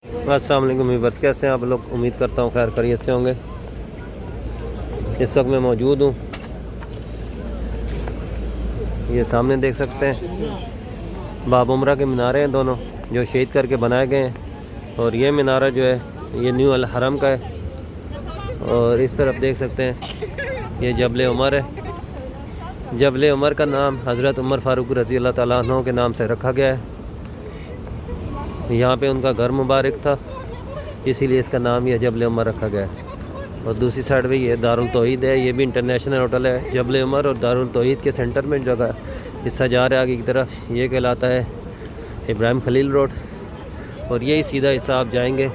अस्सलाम वालेकुम व्यूअर्स, कैसे हैं आप लोग। उम्मीद करता हूँ खैर खैरियत से होंगे। इस वक्त मैं मौजूद हूँ, ये सामने देख सकते हैं बाब उमरा के मीनारे हैं दोनों, जो शहीद करके बनाए गए हैं। और ये मीनारा जो है ये न्यू अल हरम का है। और इस तरफ देख सकते हैं ये जबल उमर है। जबल उमर का नाम हज़रत उमर फ़ारूक रज़ी अल्लाह ताला अन्हु के नाम से रखा गया है। यहाँ पे उनका घर मुबारक था, इसीलिए इसका नाम ये जबल उमर रखा गया है। और दूसरी साइड पे ये दारुल तौहीद है, ये भी इंटरनेशनल होटल है। जबल उमर और दारुल तौहीद के सेंटर में जगह हिस्सा जा रहा है आगे की तरफ, ये कहलाता है इब्राहिम खलील रोड। और यही सीधा हिस्सा आप जाएंगे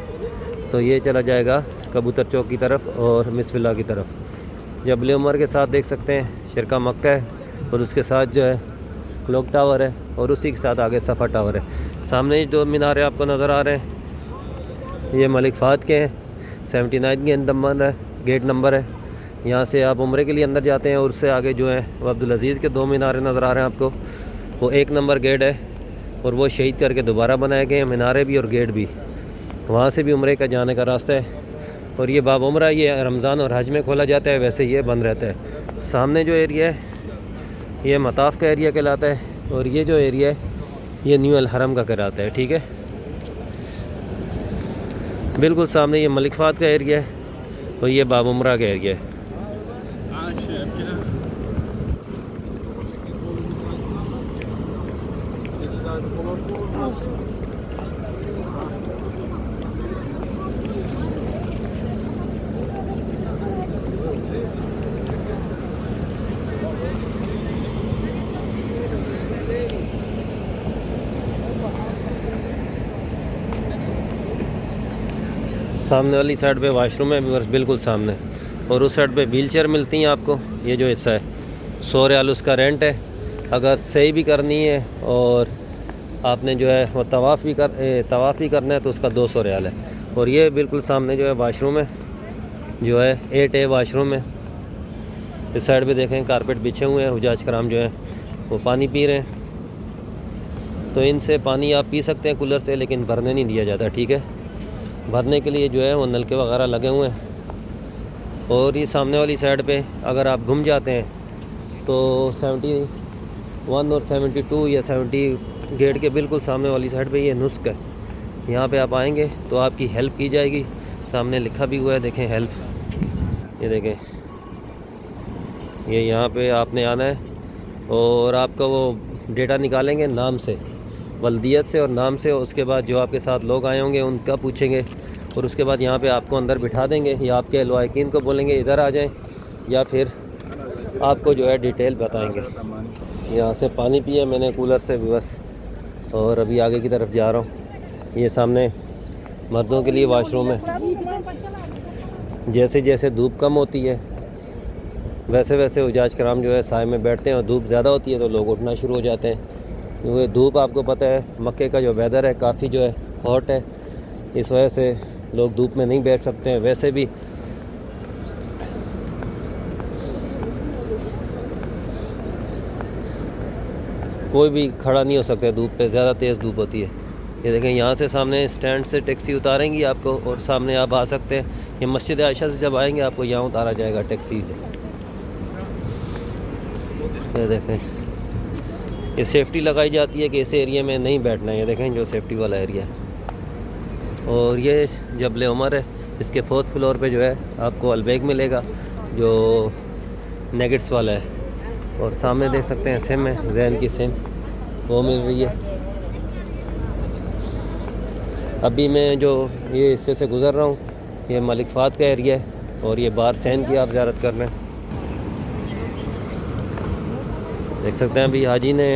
तो ये चला जाएगा कबूतर चौक की तरफ और मिसविल्ला की तरफ। जबल उमर के साथ देख सकते हैं शिरका मक्का है, और उसके साथ जो है क्लॉक टावर है, और उसी के साथ आगे सफ़ा टावर है। सामने जो मीनारे आपको नज़र आ रहे हैं ये मलिक फ़हद के हैं। 79 के नंबर है, गेट नंबर है। यहाँ से आप उम्रे के लिए अंदर जाते हैं, और उससे आगे जो है वो अब्दुल अज़ीज़ के 2 मीनारे नज़र आ रहे हैं आपको। वो 1 नंबर गेट है, और वो शहीद करके दोबारा बनाए गए हैं मीनारे भी और गेट भी। वहाँ से भी उम्रे का जाने का रास्ता है। और ये बाब उमरा ये रमज़ान और हज में खोला जाता है, वैसे ये बंद रहता है। सामने जो एरिया है ये मताफ़ का एरिया कहलाता है, और ये जो एरिया है ये न्यू अल हरम का कहलाता है। ठीक है, बिल्कुल सामने ये मलिक फ़हद का एरिया है, और ये बाब उमरा का एरिया है। सामने वाली साइड पे वॉशरूम है बस बिल्कुल सामने, और उस साइड पे व्हील चेयर मिलती हैं आपको। ये जो हिस्सा है 100 रियाल उसका रेंट है। अगर सही भी करनी है और आपने जो है वो तवाफ़ भी करना है तो उसका 200 रियाल है। और ये बिल्कुल सामने जो है वाशरूम है, जो है 8A वाशरूम है। इस साइड पे देखें कारपेट बिछे हुए हैं, हुजाज कराम जो है वो पानी पी रहे हैं। तो इनसे पानी आप पी सकते हैं कूलर से, लेकिन भरने नहीं दिया जाता। ठीक है, भरने के लिए जो है वो नलके वगैरह लगे हुए हैं। और ये सामने वाली साइड पे अगर आप घूम जाते हैं तो 71 और 72 या 70 गेट के बिल्कुल सामने वाली साइड पे ये नुस्ख है। यहाँ पे आप आएंगे तो आपकी हेल्प की जाएगी। सामने लिखा भी हुआ है, देखें हेल्प, ये देखें। ये यहाँ पे आपने आना है, और आपका वो डेटा निकालेंगे नाम से, वल्दियत से और नाम से। उसके बाद जो आपके साथ लोग आए होंगे उनका पूछेंगे, और उसके बाद यहाँ पे आपको अंदर बिठा देंगे, या आपके लवाकिन को बोलेंगे इधर आ जाएं, या फिर आपको जो है डिटेल बताएंगे। यहाँ से पानी पिए मैंने कूलर से भी बस, और अभी आगे की तरफ जा रहा हूँ। ये सामने मर्दों के लिए वॉशरूम है। जैसे जैसे धूप कम होती है वैसे वैसे हुजाज कराम जो है साए में बैठते हैं, और धूप ज़्यादा होती है तो लोग उठना शुरू हो जाते हैं। क्योंकि धूप आपको पता है मक्के का जो वेदर है काफ़ी जो है हॉट है, इस वजह से लोग धूप में नहीं बैठ सकते हैं। वैसे भी कोई भी खड़ा नहीं हो सकता धूप पे, ज़्यादा तेज़ धूप होती है। ये देखें यहाँ से सामने स्टैंड से टैक्सी उतारेंगी आपको, और सामने आप आ सकते हैं। ये मस्जिद आयशा से जब आएंगे आपको यहाँ उतारा जाएगा टैक्सी से। ये देखें ये सेफ्टी लगाई जाती है कि इस एरिया में नहीं बैठना है। ये देखें जो सेफ्टी वाला एरिया है। और ये जबल उमर है, इसके 4th फ्लोर पे जो है आपको अलबैग मिलेगा जो नेगेट्स वाला है। और सामने देख सकते हैं सिम है, जैन की सिम वो मिल रही है। अभी मैं जो ये हिस्से से गुज़र रहा हूँ ये मलिक फ़हद का एरिया है, और ये बार सैन की आप ज़ियारत कर रहे हैं। देख सकते हैं अभी हाजी ने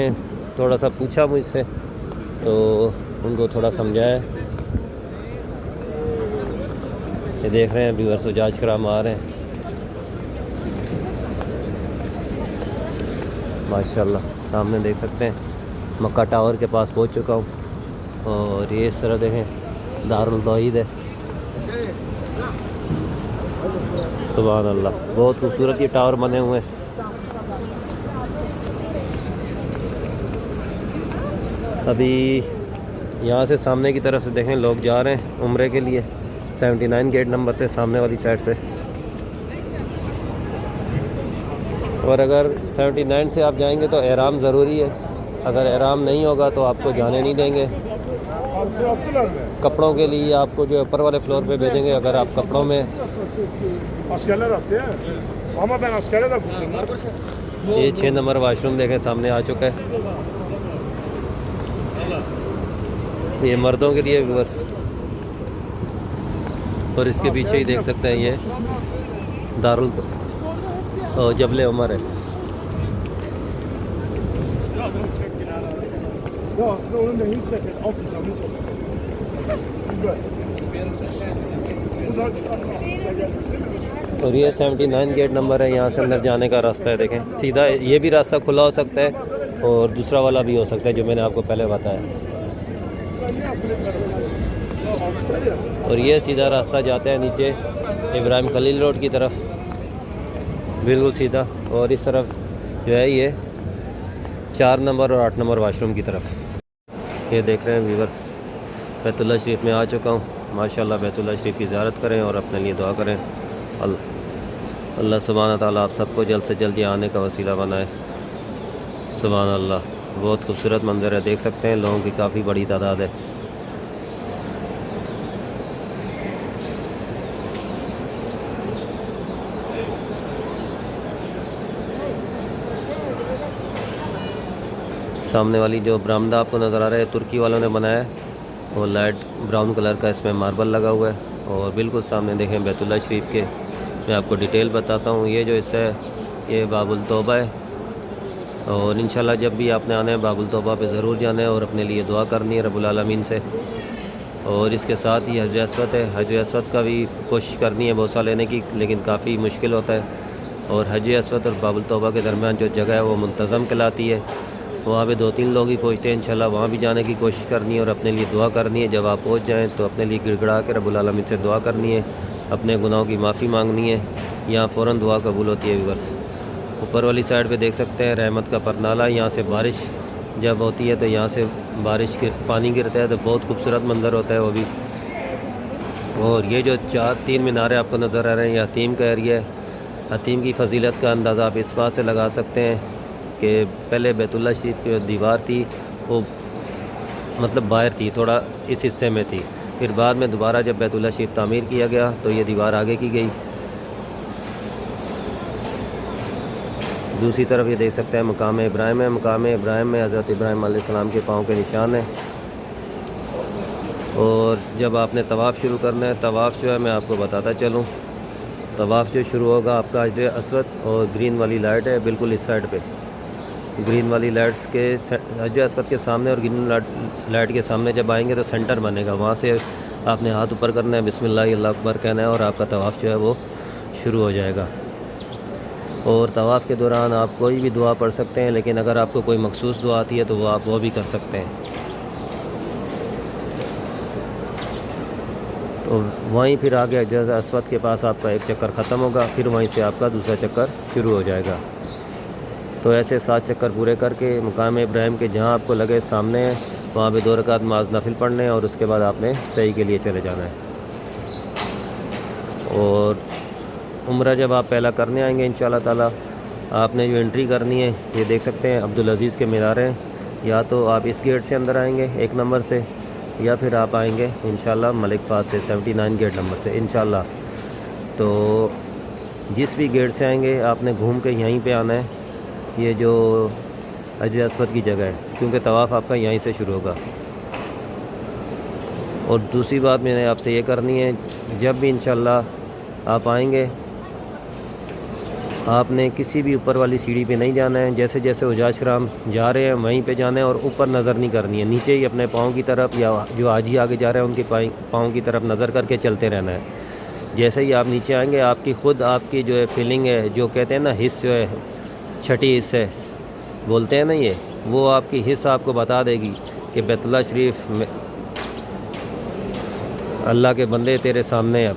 थोड़ा सा पूछा मुझसे तो उनको थोड़ा समझाया। ये देख रहे हैं व्यूअर्स हुजाज कराम आ रहे हैं माशाल्लाह। सामने देख सकते हैं मक्का टावर के पास पहुंच चुका हूं, और ये इस तरह देखें दारुल तौहीद है। सुभान अल्लाह, बहुत खूबसूरत ये टावर बने हुए हैं। अभी यहाँ से सामने की तरफ से देखें लोग जा रहे हैं उम्रे के लिए 79 गेट नंबर से सामने वाली साइड से। और अगर 79 से आप जाएंगे तो एहराम ज़रूरी है, अगर एहराम नहीं होगा तो आपको जाने नहीं देंगे। कपड़ों के लिए आपको जो ऊपर वाले फ्लोर पे भेजेंगे, अगर आप कपड़ों में ये 6 नंबर वाशरूम देखें सामने आ चुका है, ये मर्दों के लिए व्यूअर्स। और इसके पीछे ही देख सकते हैं ये दारुल जबले उमर है। और ये 79 गेट नंबर है, यहाँ से अंदर जाने का रास्ता है। देखें सीधा ये भी रास्ता खुला हो सकता है और दूसरा वाला भी हो सकता है जो मैंने आपको पहले बताया। और ये सीधा रास्ता जाता है नीचे इब्राहिम खलील रोड की तरफ, बिल्कुल सीधा। और इस तरफ जो है ये 4 नंबर और 8 नंबर वाशरूम की तरफ। ये देख रहे हैं व्यूअर्स, बैतुल्लाह शरीफ में आ चुका हूँ। माशाल्लाह बैतुल्लाह शरीफ की ज़ियारत करें और अपने लिए दुआ करें। अल्लाह सुब्हान ताला आप सबको जल्द से जल्द आने का वसीला बनाए। सुभान अल्लाह, बहुत खूबसूरत मंज़र है, देख सकते हैं लोगों की काफ़ी बड़ी तादाद है। सामने वाली जो बरामदा आपको नज़र आ रहा है तुर्की वालों ने बनाया है, और लाइट ब्राउन कलर का इसमें मार्बल लगा हुआ है। और बिल्कुल सामने देखें बैतुल्लाह शरीफ के, मैं आपको डिटेल बताता हूँ। ये जो हिस्सा है ये बाबुल तौबा है, और इंशाल्लाह जब भी आपने आना है बाबुल तौबा पे ज़रूर जाना है और अपने लिए दुआ करनी है रब्बुल आलमीन से। और इसके साथ ही हज अस्वद है, हज अस्वद का भी कोशिश करनी है बहुत सा लेने की, लेकिन काफ़ी मुश्किल होता है। और हज अस्वद और बाबुल तौबा के दरमियान जो जगह है वो मुंतज़म कहलाती है, वहाँ पे 2-3 लोग ही पहुँचते हैं। इंशाल्लाह वहाँ भी जाने की कोशिश करनी है और अपने लिए दुआ करनी है। जब आप पहुँच जाएँ तो अपने लिए गिड़गड़ा के रब्बुल आलमीन से दुआ करनी है, अपने गुनाहों की माफ़ी मांगनी है, यहाँ फ़ौरन दुआ कबूल होती है व्यूअर्स। ऊपर वाली साइड पे देख सकते हैं रहमत का परनाला, यहाँ से बारिश जब होती है तो यहाँ से बारिश के पानी गिरता है तो बहुत खूबसूरत मंज़र होता है वो भी। और ये जो 3 मीनारे आपको नज़र आ रहे हैं, यह हतीम का एरिया है। हतीम की फजीलत का अंदाज़ा आप इस बात से लगा सकते हैं कि पहले बैतुल्लाह शरीफ की जो दीवार थी वो मतलब बाहर थी, थोड़ा इस हिस्से में थी। फिर बाद में दोबारा जब बैतुल्लाह शरीफ तामीर किया गया तो ये दीवार आगे की गई। दूसरी तरफ ये देख सकते हैं मकाम इब्राहिम है। मकाम इब्राहिम में हज़रत इब्राहिम अलैहिस्सलाम के पाँव के निशान हैं। और जब आपने तवाफ़ शुरू करना है, तवाफ़ जो है मैं आपको बताता चलूँ, तवाफ़ जो शुरू होगा आपका हजर अस्वद और ग्रीन वाली लाइट है बिल्कुल इस साइड पे। ग्रीन वाली लाइट्स के हजर अस्वद के सामने और ग्रीन लाइट के सामने जब आएंगे तो सेंटर बनेगा, वहाँ से आपने हाथ ऊपर करना है, बिस्मिल्लाह अल्लाह अकबर कहना है और आपका तवाफ़ जो है वो शुरू हो जाएगा। और तवाफ़ के दौरान आप कोई भी दुआ पढ़ सकते हैं, लेकिन अगर आपको कोई मखसूस दुआ आती है तो आप वो भी कर सकते हैं। तो वहीं फिर आगे हजर अस्वद के पास आपका एक चक्कर ख़त्म होगा, फिर वहीं से आपका दूसरा चक्कर शुरू हो जाएगा। तो ऐसे 7 चक्कर पूरे करके मुकाम इब्राहिम के जहाँ आपको लगे सामने वहाँ पे 2 रकात नमाज़ नफिल पढ़ने हैं और उसके बाद आपने सही के लिए चले जाना है। और उम्रा जब आप पहला करने आएंगे इंशाअल्लाह ताला, आपने जो एंट्री करनी है ये देख सकते हैं अब्दुल अज़ीज़ के मीनारे हैं। या तो आप इस गेट से अंदर आएंगे 1 नंबर से, या फिर आप आएंगे इंशाअल्लाह मलिक फाद से 79 गेट नंबर से इंशाअल्लाह। तो जिस भी गेट से आएंगे आपने घूम के यहीं पे आना है, ये जो हजर अस्वद की जगह है, क्योंकि तवाफ़ आपका यहीं से शुरू होगा। और दूसरी बात मैंने आपसे ये करनी है, जब भी इंशाअल्लाह आप आएंगे आपने किसी भी ऊपर वाली सीढ़ी पे नहीं जाना है। जैसे जैसे हुजाज कराम जा रहे हैं वहीं पे जाना है और ऊपर नज़र नहीं करनी है, नीचे ही अपने पाँव की तरफ या जो हाजी आगे जा रहे हैं उनके पाँव की तरफ नज़र करके चलते रहना है। जैसे ही आप नीचे आएंगे आपकी ख़ुद आपकी जो है फीलिंग है, जो कहते हैं ना हिस्स जो है, छठी हिस्स है बोलते हैं ना ये, वो आपकी हिस्स आपको बता देगी कि बैतुल्लाह शरीफ में अल्लाह के बंदे तेरे सामने अब।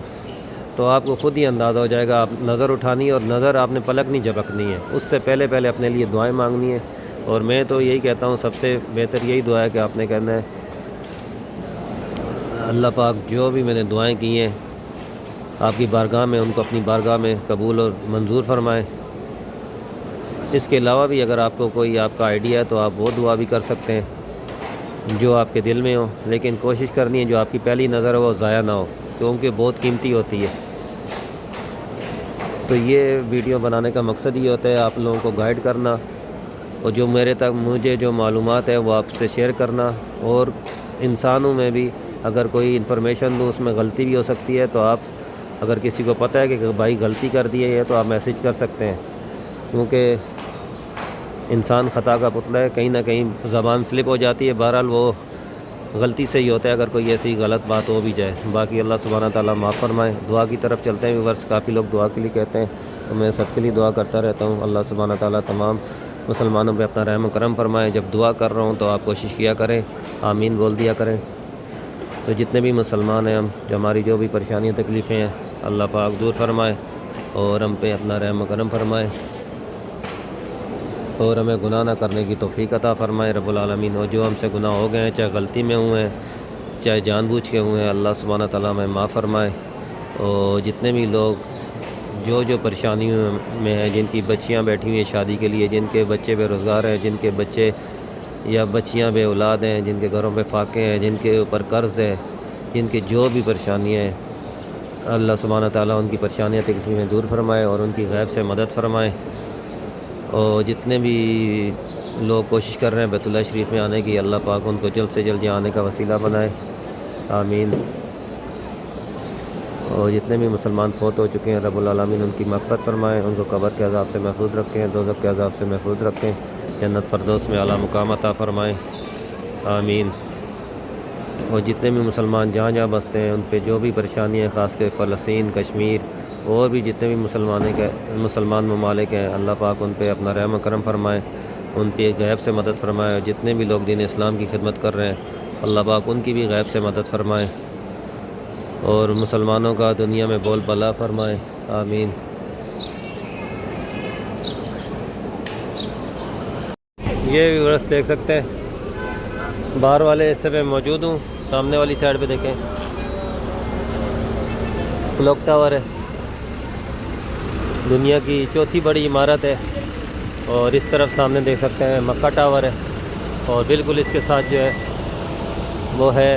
तो आपको ख़ुद ही अंदाज़ा हो जाएगा। आप नज़र उठानी है और नज़र आपने पलक नहीं झपकनी है, उससे पहले पहले अपने लिए दुआएं मांगनी है। और मैं तो यही कहता हूँ सबसे बेहतर यही दुआ है कि आपने कहना है अल्लाह पाक जो भी मैंने दुआएं की हैं आपकी बारगाह में, उनको अपनी बारगाह में कबूल और मंजूर फरमाएँ। इसके अलावा भी अगर आपको कोई आपका आइडिया है तो आप वो दुआ भी कर सकते हैं जो आपके दिल में हो, लेकिन कोशिश करनी है जो आपकी पहली नज़र है वो ज़ाया ना हो, क्योंकि बहुत कीमती होती है। तो ये वीडियो बनाने का मकसद ये होता है आप लोगों को गाइड करना, और जो मुझे जो मालूमात है वो आपसे शेयर करना, और इंसानों में भी अगर कोई इन्फॉर्मेशन दूँ उसमें गलती भी हो सकती है, तो आप अगर किसी को पता है कि भाई गलती कर दी है तो आप मैसेज कर सकते हैं, क्योंकि इंसान ख़ता का पुतला है, कहीं ना कहीं ज़बान स्लिप हो जाती है। बहरहाल वो गलती से ही होता है अगर कोई ऐसी गलत बात हो भी जाए। बाकी अल्लाह सुब्हाना ताला माफ़ फरमाए। दुआ की तरफ चलते हैं व्यूअर्स। काफ़ी लोग दुआ के लिए कहते हैं, तो मैं सबके लिए दुआ करता रहता हूँ। अल्लाह सुब्हाना ताला तमाम मुसलमानों पे अपना रहम करम फरमाए। जब दुआ कर रहा हूँ तो आप कोशिश किया करें, आमीन बोल दिया करें। तो जितने भी मुसलमान हैं हम, जो हमारी जो भी परेशानियाँ तकलीफ़ें हैं अल्लाह पाक दूर फरमाए और हम पे अपना रहम करम फरमाए, और हमें गुनाह ना करने की तौफीक अता फ़रमाए रब्बुल आलमीन। और जो हमसे गुनाह हो गए हैं, चाहे गलती में हुए हैं चाहे जानबूझ के हुए हैं, अल्लाह सुब्हाना ताला हमें माफ़ फरमाए। और जितने भी लोग जो परेशानियों में हैं, जिनकी बच्चियां बैठी हुई हैं शादी के लिए, जिनके बच्चे बेरोज़गार हैं, जिनके बच्चे या बच्चियां बे औलाद हैं, जिनके घरों पे फाके हैं, जिनके ऊपर कर्ज़ है, जिनकी जो भी परेशानियाँ हैं, अल्लाह सुब्हाना ताला उनकी परेशानियाँ तकलीफ़ें दूर फरमाए और उनकी गैब से मदद फरमाए। और जितने भी लोग कोशिश कर रहे हैं बैतुल्लाह शरीफ में आने की, अल्लाह पाक उनको जल्द से जल्द यहाँ आने का वसीला बनाए, आमीन। और जितने भी मुसलमान फ़ौत हो चुके हैं रब्बुल आलमीन उनकी मग़फ़िरत फरमाएँ, उनको कब्र के अज़ाब से महफूज़ रखें, दोज़ख के अज़ाब से महफूज़ रखें, जन्नत फ़िरदौस में आला मुक़ाम अता फ़रमाएँ, आमीन। और जितने भी मुसलमान जहाँ जहाँ बसते हैं उन पे जो भी परेशानियाँ, ख़ास कर फ़लस्तीन, कश्मीर और भी जितने भी मुसलमान ममालिक हैं, अल्लाह पाक उन पे अपना रहम करम फरमाए, उन पे गैब से मदद फरमाए। और जितने भी लोग दीन इस्लाम की खिदमत कर रहे हैं अल्लाह पाक उनकी भी गैब से मदद फरमाए और मुसलमानों का दुनिया में बोल भला फरमाए, आमीन। ये व्यूअर्स देख सकते हैं बाहर वाले हिस्से पे मौजूद हूँ। सामने वाली साइड पे देखें क्लॉक टावर है, दुनिया की चौथी बड़ी इमारत है। और इस तरफ सामने देख सकते हैं मक्का टावर है, और बिल्कुल इसके साथ जो है वो है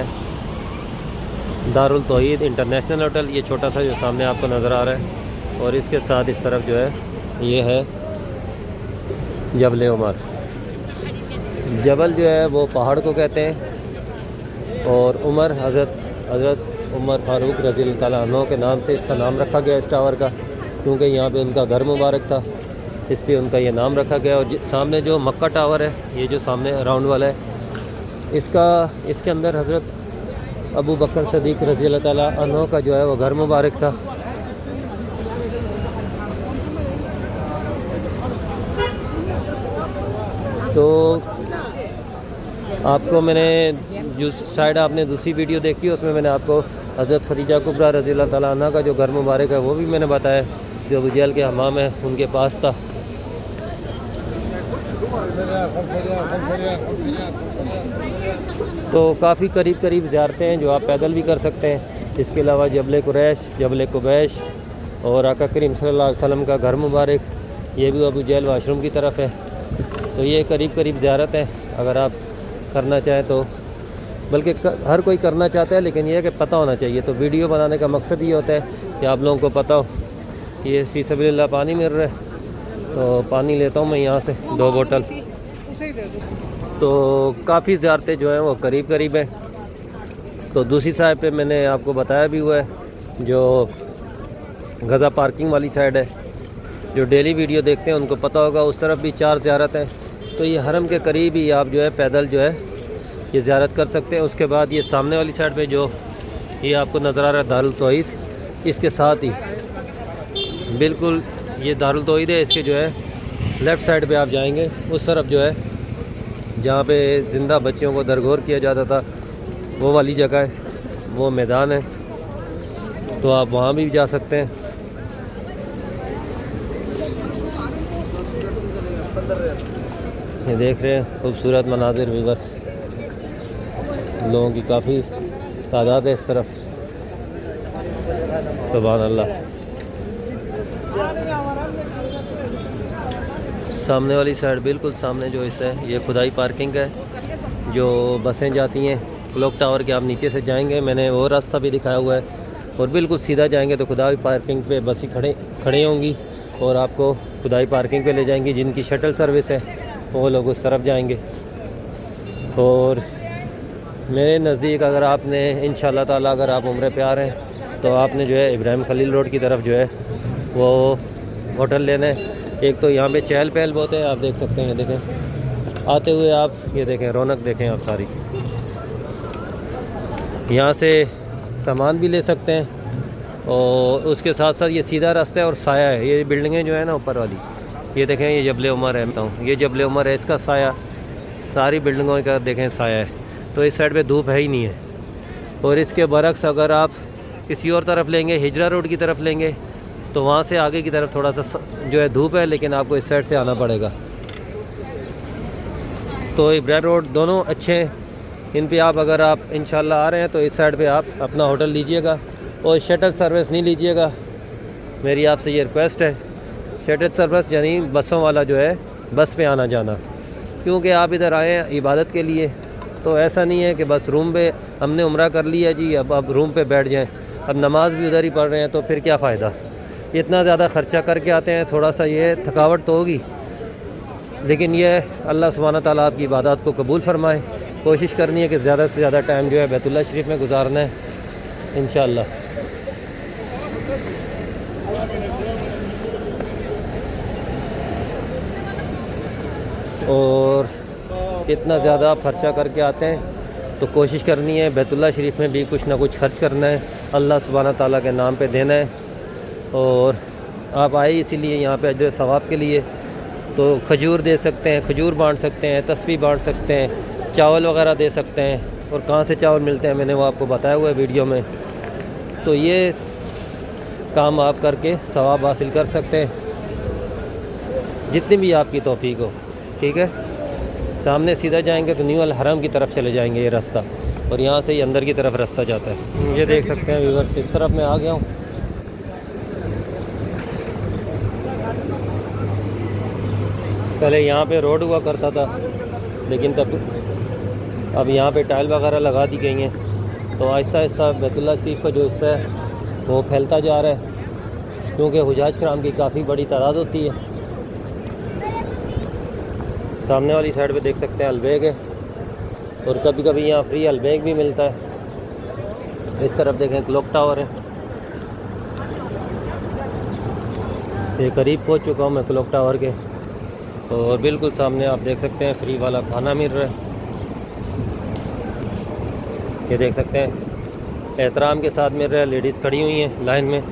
दारुल तौहीद इंटरनेशनल होटल। ये छोटा सा जो सामने आपको नज़र आ रहा है, और इसके साथ इस तरफ जो है ये है जबल उमर। जबल जो है वो पहाड़ को कहते हैं, और उमर हज़रत उमर फ़ारूक रज़ी अल्लाह ताला अन्हु के नाम से इसका नाम रखा गया इस टावर का, क्योंकि यहाँ पे उनका घर मुबारक था, इसलिए उनका ये नाम रखा गया। और सामने जो मक्का टावर है, ये जो सामने राउंड वाला है, इसके अंदर हज़रत अबू बकर सदीक़ रज़ी अल्लाह ताला अन्हु का जो है वो घर मुबारक था। तो आपको मैंने जो साइड आपने दूसरी वीडियो देखी उसमें मैंने आपको हज़रत खदीजा कुबरा रज़ी अल्लाह ताला अन्हा का जो घर मुबारक है वो भी मैंने बताया, जो अबू जहल के हमाम है उनके पास था। तो काफ़ी करीब ज़ियारतें हैं जो आप पैदल भी कर सकते हैं। इसके अलावा जबल कुरैश, जबल कुबैश और आका करीम सल्लल्लाहु अलैहि वसल्लम का घर मुबारक, ये भी अबू जहल वाशरूम की तरफ है। तो ये करीब ज़ियारत है, अगर आप करना चाहें तो, बल्कि हर कोई करना चाहता है, लेकिन यह है कि पता होना चाहिए। तो वीडियो बनाने का मकसद ये होता है कि आप लोगों को पता हो कि ये फ़ी सबीलिल्लाह पानी मिल रहा है, तो पानी लेता हूँ मैं यहाँ से 2 बोतल। तो काफ़ी ज़ियारतें जो हैं वो करीब हैं। तो दूसरी साइड पे मैंने आपको बताया भी हुआ है, जो गज़ा पार्किंग वाली साइड है, जो डेली वीडियो देखते हैं उनको पता होगा, उस तरफ भी 4 ज़ियारत हैं। तो ये हरम के करीब ही आप जो है पैदल जो है ये ज़ियारत कर सकते हैं। उसके बाद ये सामने वाली साइड पे जो ये आपको नज़र आ रहा है दारुल तौहीद, इसके साथ ही बिल्कुल ये दारुल तौहीद है, इसके जो है लेफ़्ट साइड पे आप जाएंगे, उस तरफ जो है जहाँ पे ज़िंदा बच्चियों को दरगोर किया जाता था वो वाली जगह है, वो मैदान है, तो आप वहाँ भी जा सकते हैं। ये देख रहे हैं खूबसूरत मनाजिर व्यूअर्स, लोगों की काफ़ी तादाद है इस तरफ। सुभान अल्लाह। सामने वाली साइड बिल्कुल सामने जो इस है ये खुदाई पार्किंग है, जो बसें जाती हैं क्लॉक टावर के। आप नीचे से जाएंगे, मैंने वो रास्ता भी दिखाया हुआ है, और बिल्कुल सीधा जाएंगे तो खुदाई पार्किंग पे बसें खड़े होंगी और आपको खुदाई पार्किंग पे ले जाएंगी। जिनकी शटल सर्विस है वो लोग उस तरफ जाएंगे। और मेरे नज़दीक अगर आपने इंशाल्लाह ताला अगर आप उम्रे पे आ रहे हैं तो आपने जो है इब्राहिम खलील रोड की तरफ जो है वो होटल लेना है। एक तो यहाँ पे चहल पहल बहुत है, आप देख सकते हैं, देखें आते हुए आप ये देखें, रौनक देखें आप सारी। यहाँ से सामान भी ले सकते हैं और उसके साथ साथ ये सीधा रास्ता है और साया है। ये बिल्डिंगें जो है ना ऊपर वाली, ये देखें, ये जबल उमर है, बताऊँ ये जबल उमर है, इसका साया सारी बिल्डिंगों का देखें साया है। तो इस साइड पे धूप है ही नहीं है। और इसके बरक्स अगर आप किसी और तरफ लेंगे, हिजरा रोड की तरफ लेंगे, तो वहाँ से आगे की तरफ थोड़ा सा जो है धूप है, लेकिन आपको इस साइड से आना पड़ेगा। तो इब्राहिम रोड दोनों अच्छे हैं, इन पे आप अगर आप इंशाल्लाह आ रहे हैं तो इस साइड पे आप अपना होटल लीजिएगा और शटल सर्विस नहीं लीजिएगा। मेरी आपसे ये रिक्वेस्ट है, शटल सर्विस यानी बसों वाला जो है बस पे आना जाना, क्योंकि आप इधर आए हैं इबादत के लिए। तो ऐसा नहीं है कि बस रूम पे हमने उम्रा कर लिया जी, अब रूम पे बैठ जाएं, अब नमाज भी उधर ही पढ़ रहे हैं, तो फिर क्या फ़ायदा। इतना ज़्यादा ख़र्चा करके आते हैं, थोड़ा सा ये थकावट तो होगी, लेकिन ये अल्लाह सुब्हानहू तआला आपकी इबादत को कबूल फरमाए। कोशिश करनी है कि ज़्यादा से ज़्यादा टाइम जो है बैतुल्लाह शरीफ में गुजारना है इंशाअल्लाह। और इतना ज़्यादा आप ख़र्चा करके आते हैं तो कोशिश करनी है बैतुल्लाह शरीफ में भी कुछ ना कुछ खर्च करना है, अल्लाह सुब्हानहू तआला के नाम पे देना है। और आप आए इसीलिए यहाँ पे अजर सवाब के लिए, तो खजूर दे सकते हैं, खजूर बांट सकते हैं, तस्बीह बांट सकते हैं, चावल वगैरह दे सकते हैं। और कहाँ से चावल मिलते हैं मैंने वो आपको बताया हुआ है वीडियो में। तो ये काम आप करके सवाब हासिल कर सकते हैं, जितनी भी आपकी तौफीक हो। ठीक है, सामने सीधा जाएंगे तो न्यू अल हरम की तरफ चले जाएंगे ये रास्ता, और यहाँ से ही अंदर की तरफ रास्ता जाता है। ये देख सकते हैं व्यूअर्स, इस तरफ मैं आ गया हूँ। पहले यहाँ पे रोड हुआ करता था, लेकिन तब अब यहाँ पे टाइल वगैरह लगा दी गई हैं, तो आहिस्ता आहिस्ता बैतुल्लाह शरीफ का जो हिस्सा है वो फैलता जा रहा है, क्योंकि हुजाज कराम की काफ़ी बड़ी तादाद होती है। सामने वाली साइड पे देख सकते हैं अलबैग है, और कभी कभी यहाँ फ्री अलबैग भी मिलता है। इस तरफ देखें क्लॉक टावर है, ये करीब पहुँच चुका हूँ मैं क्लॉक टावर के। और बिल्कुल सामने आप देख सकते हैं फ्री वाला खाना मिल रहा है, ये देख सकते हैं एहतराम के साथ मिल रहा है। लेडीज़ खड़ी हुई हैं लाइन में,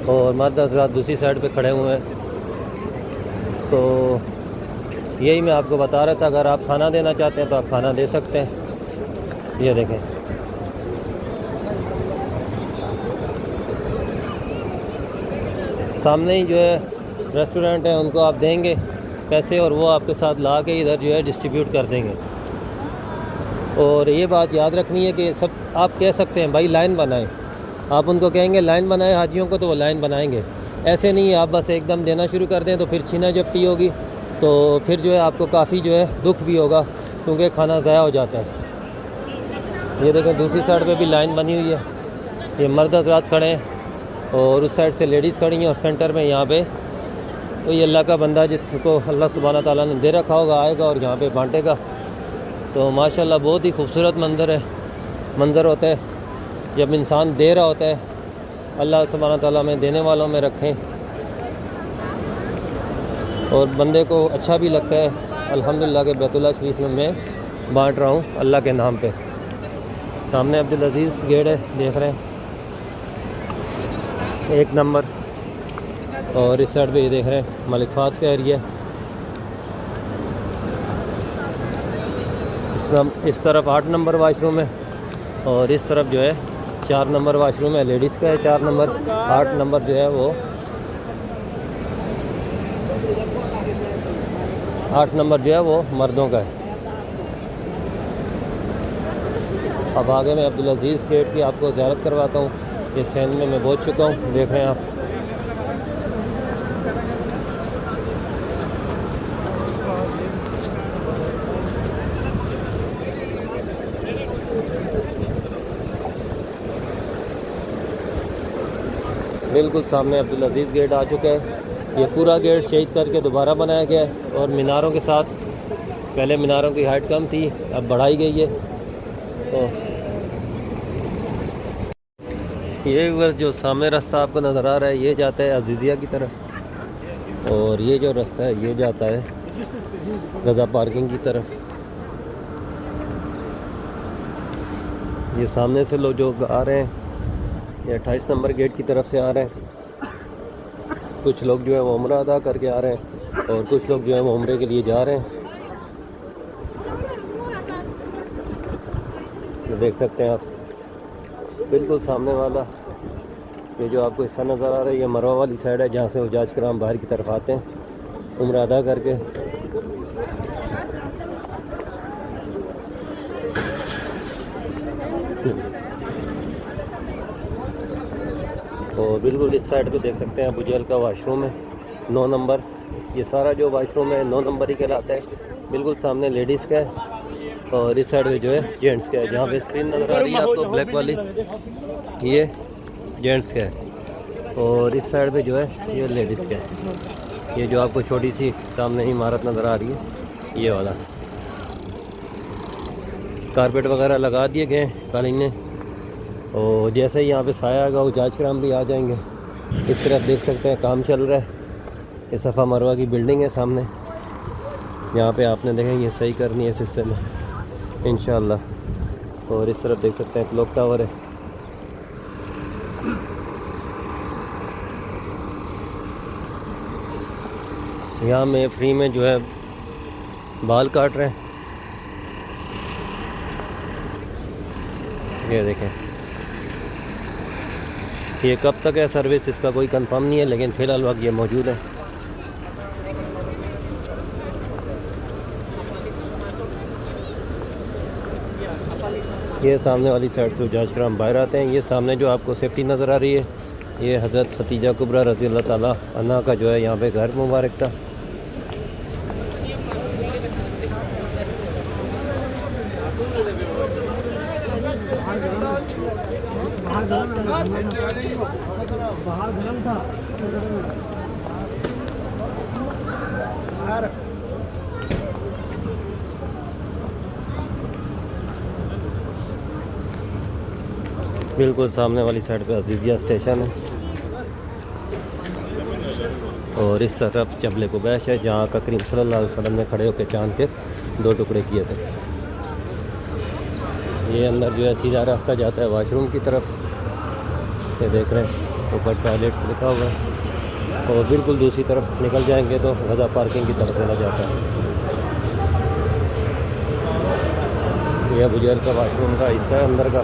और मर्द हज़रात दूसरी साइड पे खड़े हुए हैं। तो यही मैं आपको बता रहा था, अगर आप खाना देना चाहते हैं तो आप खाना दे सकते हैं। ये देखें, सामने ही जो है रेस्टोरेंट है, उनको आप देंगे पैसे और वो आपके साथ ला के इधर जो है डिस्ट्रीब्यूट कर देंगे। और ये बात याद रखनी है कि सब आप कह सकते हैं भाई लाइन बनाएं, आप उनको कहेंगे लाइन बनाएं हाजियों को, तो वो लाइन बनाएंगे। ऐसे नहीं है आप बस एकदम देना शुरू कर दें तो फिर छीना झपटी होगी, तो फिर जो है आपको काफ़ी जो है दुख भी होगा, क्योंकि खाना ज़ाया हो जाता है। ये देखें दूसरी साइड पे भी लाइन बनी हुई है, ये मर्द हज़रात खड़े हैं और उस साइड से लेडीज़ खड़ी हैं, और सेंटर में यहाँ पे तो ये अल्लाह का बंदा जिसको अल्लाह सुब्हानहू तआला ने दे रखा होगा आएगा और यहाँ पे बांटेगा। तो माशाल्लाह बहुत ही खूबसूरत मंज़र होता है जब इंसान दे रहा होता है। अल्लाह सुब्हानहू तआला में देने वालों में रखें, और बंदे को अच्छा भी लगता है अल्हम्दुलिल्लाह के बैतुल्लाह शरीफ में मैं बांट रहा हूँ अल्लाह के नाम पे। सामने अब्दुल अज़ीज़ गेट है, देख रहे हैं, एक नंबर। और इस साइड पे ये देख रहे हैं मलिक फ़हद का एरिया। इस तरफ 8 नंबर वाशरूम है, और इस तरफ जो है 4 नंबर वाशरूम है, लेडीज़ का है 4 नंबर। 8 नंबर जो है वो 8 नंबर जो है वो मर्दों का है। अब आगे मैं अब्दुल अज़ीज़ गेट की आपको ज़ियारत करवाता हूँ। ये सैन में मैं पहुँच चुका हूँ, देख रहे हैं आप। बिल्कुल सामने अब्दुल अज़ीज़ गेट आ चुका है। ये पूरा गेट शहीद करके दोबारा बनाया गया है और मीनारों के साथ। पहले मीनारों की हाइट कम थी, अब बढ़ाई गई है। तो ये बस जो सामने रास्ता आपको नज़र आ रहा है, ये जाता है अजीज़िया की तरफ, और ये जो रास्ता है ये जाता है गज़ा पार्किंग की तरफ। ये सामने से लोग जो आ रहे हैं ये 28 नंबर गेट की तरफ से आ रहे हैं। कुछ लोग जो है वो उम्रा अदा करके आ रहे हैं और कुछ लोग जो है वो उम्रे के लिए जा रहे हैं। ये देख सकते हैं आप, बिल्कुल सामने वाला ये जो आपको हिस्सा नज़र आ रहा है, ये मरवा वाली साइड है जहाँ से हुज्जाज किराम बाहर की तरफ आते हैं उम्रा अदा करके। और बिल्कुल इस साइड पे देख सकते हैं अबू जहल का वाशरूम है 9 नंबर। ये सारा जो वाशरूम है 9 नंबर ही कहलाता है। बिल्कुल सामने लेडीज़ का है और इस साइड पे जो है जेंट्स का है। जहाँ पे स्क्रीन नज़र आ रही है आपको ब्लैक वाली, ये जेंट्स का है और इस साइड पे जो है ये लेडीज़ का है। ये जो आपको छोटी सी सामने ही इमारत नज़र आ रही है ये वाला, कारपेट वगैरह लगा दिए गए कालीन ने। और जैसे ही यहाँ पे साया आएगा हुज्जाज किराम भी आ जाएंगे। इस तरफ देख सकते हैं काम चल रहा है। ये सफ़ा मरवा की बिल्डिंग है सामने, यहाँ पे आपने देखें ये सही करनी है इस हिस्से में इंशाअल्लाह। और इस तरफ देख सकते हैं क्लॉक टावर है। यहाँ में फ्री में जो है बाल काट रहे हैं, ये देखें। ये कब तक है सर्विस इसका कोई कंफर्म नहीं है, लेकिन फ़िलहाल वक्त ये मौजूद है। ये सामने वाली साइड से हुज्जाज किराम बाहर आते हैं। ये सामने जो आपको सेफ्टी नज़र आ रही है ये हज़रत खतीजा कुबरा रज़ी अल्लाह ताला अन्हा का जो है यहाँ पे घर मुबारक था। बिल्कुल सामने वाली साइड पे अजीज़िया स्टेशन है और इस तरफ जबल कुबैश है जहाँ का करीम सल्लल्लाहु अलैहि वसल्लम ने खड़े होकर चांद के 2 टुकड़े किए थे। ये अंदर जो है सीधा रास्ता जाता है वाशरूम की तरफ, ये देख रहे हैं ऊपर टॉयलेट्स लिखा हुआ है। और बिल्कुल दूसरी तरफ निकल जाएंगे तो गज़ा पार्किंग की तरफ चला जाता है। ये अबू जहल का वाशरूम का हिस्सा है अंदर का,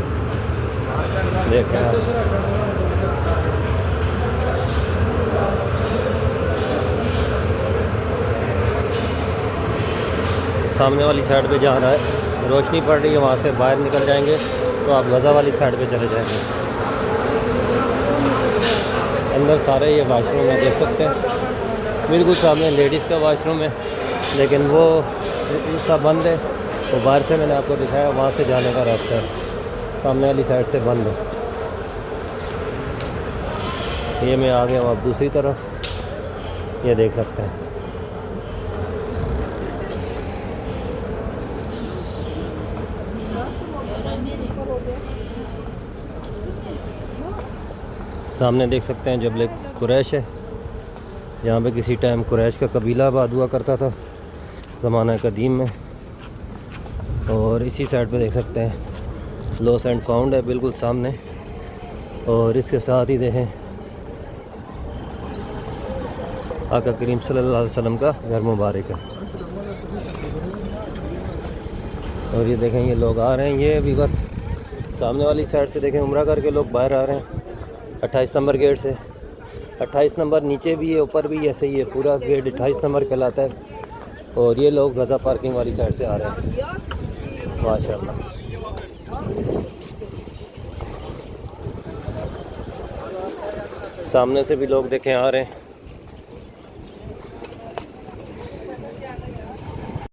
देख रहे हैं। सामने वाली साइड पे जहाँ है रोशनी पड़ रही है वहाँ से बाहर निकल जाएंगे तो आप गज़ा वाली साइड पे चले जाएंगे। अंदर सारे ये वाशरूम है देख सकते हैं। बिल्कुल सामने लेडीज़ का वाशरूम है लेकिन वो सब बंद है। वो बाहर से मैंने आपको दिखाया वहाँ से जाने का रास्ता है, सामने वाली साइड से बंद है। ये मैं आ गया हूँ अब दूसरी तरफ, ये देख सकते हैं। सामने देख सकते हैं जबल कुरैश है, जहाँ पे किसी टाइम कुरैश का कबीला आबाद हुआ करता था ज़माना कदीम में। और इसी साइड पे देख सकते हैं लॉस्ट एंड फाउंड है बिल्कुल सामने। और इसके साथ ही देखें आका करीम सल्लल्लाहु अलैहि वसल्लम का घर मुबारक है। और ये देखें ये लोग आ रहे हैं, ये भी बस सामने वाली साइड से देखें उम्रा करके लोग बाहर आ रहे हैं 28 नंबर गेट से। 28 नंबर नीचे भी है ऊपर भी ऐसे ही है, पूरा गेट 28 नंबर कहलाता है। और ये लोग गज़ा पार्किंग वाली साइड से आ रहे हैं माशाअल्लाह। सामने से भी लोग देखें आ रहे हैं।